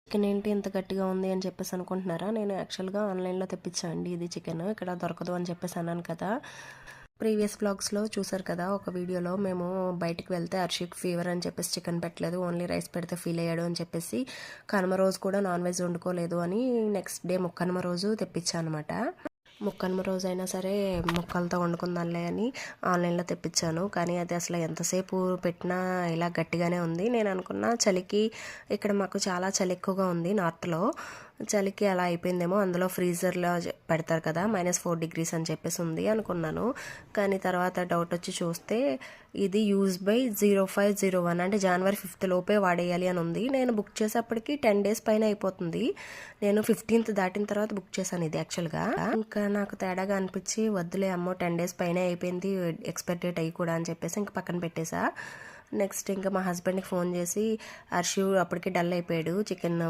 Chicken ఏంటి ఇంత గట్టిగా ఉంది అని చెప్పేసి అనుకుంటున్నారా? నేను యాక్చువల్గా ఆన్లైన్లో తెప్పించాను అండి ఇది చికెన్. ఇక్కడ దొరకదు అని చెప్పేసి అన్నాను కదా. ప్రీవియస్ బ్లాగ్స్లో చూసారు కదా, ఒక వీడియోలో మేము బయటికి వెళ్తే హర్షిక్ ఫీవర్ అని చెప్పేసి చికెన్ పెట్టలేదు, ఓన్లీ రైస్ పెడితే ఫీల్ అయ్యాడు అని చెప్పేసి కనుమ రోజు కూడా నాన్ వెజ్ వండుకోలేదు అని నెక్స్ట్ డే ముక్కనుమ రోజు తెప్పించాను అనమాట. ముక్కనుమ రోజు అయినా సరే ముక్కలతో వండుకుందాంలే అని ఆన్లైన్లో తెప్పించాను. కానీ అది అసలు ఎంతసేపు పెట్టినా ఇలా గట్టిగానే ఉంది. నేను అనుకున్న చలికి, ఇక్కడ మాకు చాలా చలి ఎక్కువగా ఉంది నార్త్లో, చలికి అలా అయిపోయిందేమో, అందులో ఫ్రీజర్లో పెడతారు కదా -4 degrees అని చెప్పేసి ఉంది అనుకున్నాను. కానీ తర్వాత డౌట్ వచ్చి చూస్తే ఇది యూజ్ బై 0501 అంటే January 5th లోపే వాడేయాలి అని ఉంది. నేను బుక్ చేసేప్పటికి 10 days పైన అయిపోతుంది. నేను 15th దాటిన తర్వాత బుక్ చేశాను ఇది యాక్చువల్గా. ఇంకా నాకు తేడాగా అనిపించి వద్దులే అమ్మో 10 days పైన అయిపోయింది ఎక్స్పైర్ డేట్ అయ్యి కూడా అని చెప్పేసి ఇంకా పక్కన పెట్టేశా. నెక్స్ట్ ఇంకా మా హస్బెండ్కి ఫోన్ చేసి హర్షు అప్పటికి డల్ అయిపోయాడు చికెన్